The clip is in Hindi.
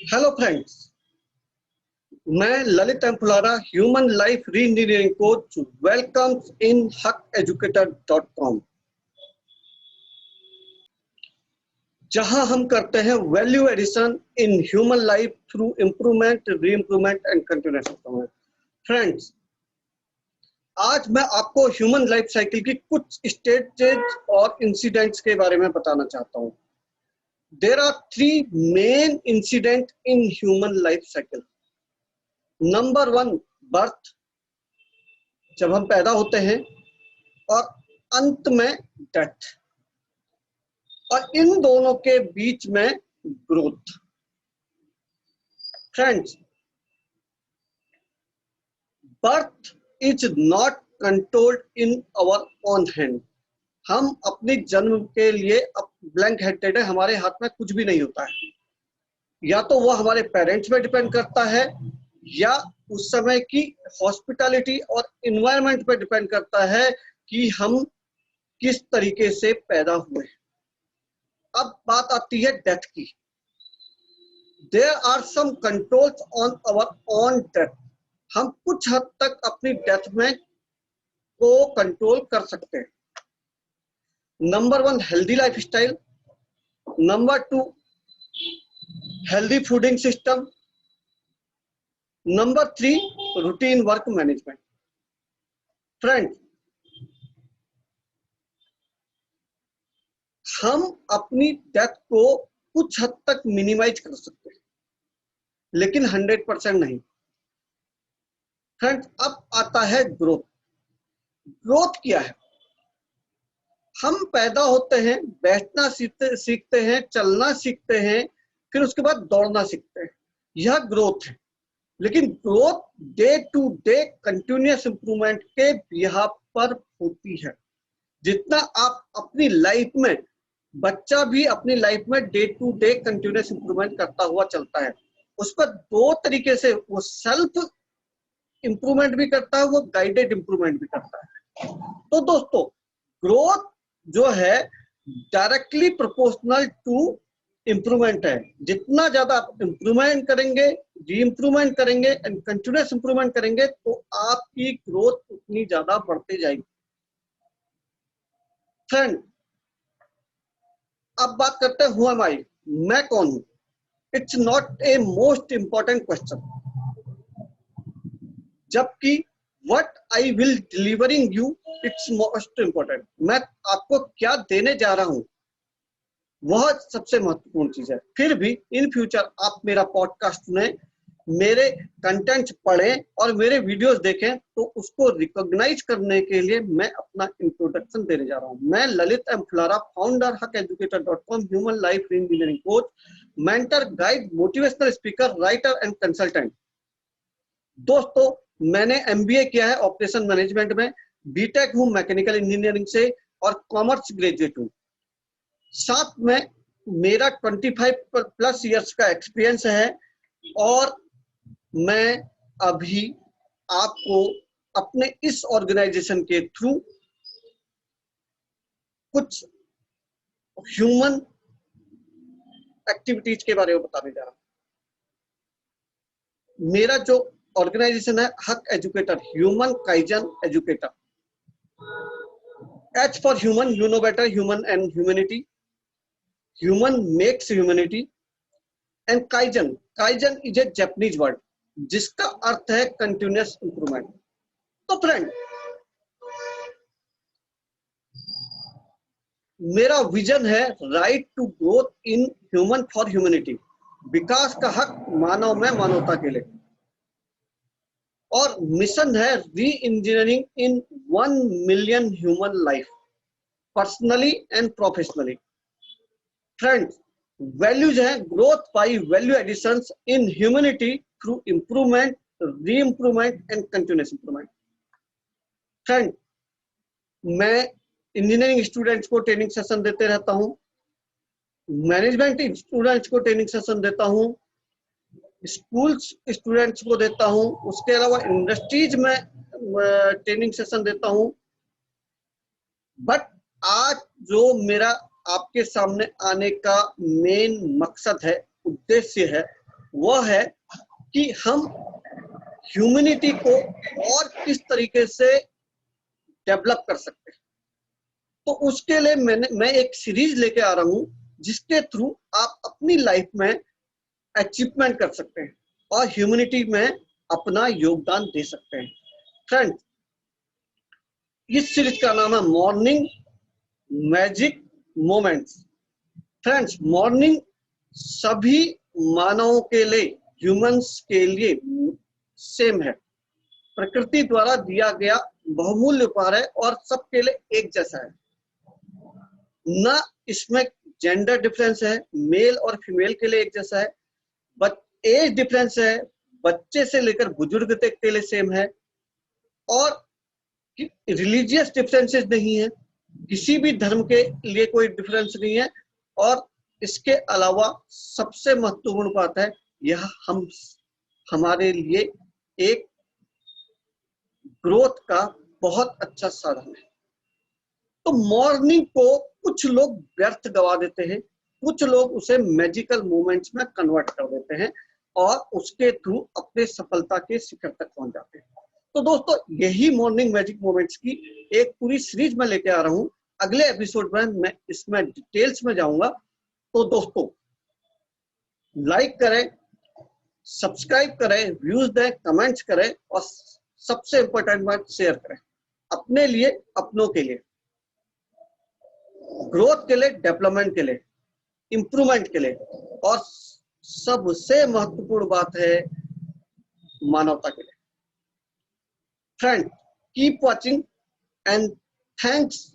हेलो फ्रेंड्स, मैं Lalit M Fulara human life reengineering coach welcomes in huckeducator.com, जहां हम करते हैं value addition in human life through improvement, reimprovement and continuous improvement. Friends, आज मैं आपको ह्यूमन लाइफ साइकिल की कुछ स्टेजेस और इंसिडेंट्स के बारे में बताना चाहता हूं। There are 3 main incident in human life cycle. Number 1, birth, जब हम पैदा होते हैं, और अंत में डेथ, और इन दोनों के बीच में growth. Friends, birth is not controlled in our own hand. हम अपनी जन्म के लिए ब्लैंक हेडेड है, हमारे हाथ में कुछ भी नहीं होता है। या तो वो हमारे पेरेंट्स पे डिपेंड करता है, या उस समय की हॉस्पिटैलिटी और इन्वायरमेंट पे डिपेंड करता है कि हम किस तरीके से पैदा हुए। अब बात आती है डेथ की। There are some controls on our own death. हम कुछ हद तक अपनी डेथ में को कंट्रोल कर सकते हैं। Number 1, healthy life style. Number 2, healthy fooding system. Number 3, routine work management. Friend, हम अपनी डेथ को कुछ हद तक मिनिमाइज कर सकते हैं, लेकिन 100% नहीं। फ्रेंड्स, अब आता है ग्रोथ। ग्रोथ क्या है? हम पैदा होते हैं, बैठना सीखते हैं, चलना सीखते हैं, फिर उसके बाद दौड़ना सीखते हैं। यह ग्रोथ है। लेकिन growth day to day continuous improvement के बिहाफ पर होती है। जितना आप अपनी लाइफ में, बच्चा भी अपनी लाइफ में day to day continuous improvement करता हुआ चलता है। उस पर 2 तरीके से वो सेल्फ इंप्रूवमेंट भी करता है, वो गाइडेड इंप्रूवमेंट भी करता है। तो दोस्तों, ग्रोथ जो है डायरेक्टली प्रोपोर्शनल टू इंप्रूवमेंट है। जितना ज्यादा आप इंप्रूवमेंट करेंगे, री इंप्रूवमेंट करेंगे एंड कंटिन्यूअस इंप्रूवमेंट करेंगे, तो आपकी ग्रोथ उतनी ज्यादा बढ़ती जाएगी। फ्रेंड, अब बात करते हैं हु एम आई, मैं कौन हूं। It's not a most important question, जबकि what I will delivering you it's most important. मैं आपको क्या देने जा रहा हूं, वह सबसे महत्वपूर्ण चीज है। फिर भी इन फ्यूचर आप मेरा पॉडकास्ट सुने, मेरे कंटेंट पढ़ें और मेरे वीडियोस देखें, तो उसको रिकॉग्नाइज करने के लिए मैं अपना इंट्रोडक्शन देने जा रहा हूं। मैं Lalit M Phulara, founder huckeducator.com, human life engineering coach, mentor, guide, motivational speaker, writer and consultant. दोस्तों, मैंने MBA किया है ऑपरेशन मैनेजमेंट में, बीटेक हूं मैकेनिकल इंजीनियरिंग से, और कॉमर्स ग्रेजुएट हूं। साथ में मेरा 25 प्लस इयर्स का एक्सपीरियंस है, और मैं अभी आपको अपने इस ऑर्गेनाइजेशन के थ्रू कुछ ह्यूमन एक्टिविटीज के बारे में बताने जा रहा हूं। मेरा जो ऑर्गेनाइजेशन है हक educator, human kaizen educator. H for human, you know better, human and humanity. Human makes humanity. And Kaizen, Kaizen is a Japanese word जिसका अर्थ है कंटिन्यूअस इंप्रूवमेंट। तो फ्रेंड, मेरा विजन है right to growth in human for humanity, विकास का हक मानव में मानवता के लिए। और मिशन है reengineering in 1 million human life, personally and professionally. Friends, values है growth by value additions in humanity through improvement, reimprovement and continuous improvement. Friend, मैं इंजीनियरिंग स्टूडेंट्स को ट्रेनिंग सेशन देते रहता हूं, मैनेजमेंट स्टूडेंट्स को ट्रेनिंग सेशन देता हूं, स्कूल स्टूडेंट्स को देता हूं, उसके अलावा इंडस्ट्रीज में ट्रेनिंग सेशन देता हूं। बट आज जो मेरा आपके सामने आने का मेन मकसद है, उद्देश्य है, वो है कि हम ह्यूमैनिटी को और किस तरीके से डेवलप कर सकते हैं। तो उसके लिए मैं एक सीरीज लेके आ रहा हूं जिसके थ्रू आप अपनी लाइफ में अचीवमेंट कर सकते हैं और ह्यूमैनिटी में अपना योगदान दे सकते हैं। फ्रेंड्स, इस सीरीज का नाम है morning magic moments. Friends, morning सभी मानवों के लिए, ह्यूमंस के लिए सेम है, प्रकृति द्वारा दिया गया बहुमूल्य उपहार है और सबके लिए एक जैसा है। ना इसमें जेंडर डिफरेंस है, मेल और फीमेल के लिए एक जैसा है, बट एज डिफरेंस है, बच्चे से लेकर बुजुर्ग तक के लिए सेम है, और रिलीजियस डिफरेंसेस नहीं है, किसी भी धर्म के लिए कोई डिफरेंस नहीं है। और इसके अलावा सबसे महत्वपूर्ण बात है, यह हमारे लिए एक ग्रोथ का बहुत अच्छा साधन है। तो मॉर्निंग को कुछ लोग व्यर्थ गवा देते हैं, कुछ लोग उसे मैजिकल मोमेंट्स में कन्वर्ट कर देते हैं और उसके थ्रू अपने सफलता के शिखर तक पहुंच जाते हैं। तो दोस्तों, यही मॉर्निंग मैजिक मोमेंट्स की एक पूरी सीरीज में लेके आ रहा हूं। अगले एपिसोड में मैं इसमें डिटेल्स में जाऊंगा। तो दोस्तों, लाइक करें, सब्सक्राइब करें, व्यूज दें, कमेंट्स करें और सबसे इंपॉर्टेंट बात, शेयर करें अपने लिए, अपनों के लिए, ग्रोथ के लिए, डेवलपमेंट के लिए, इंप्रूवमेंट के लिए, और सबसे महत्वपूर्ण बात है मानवता के लिए। Friend, keep watching and thanks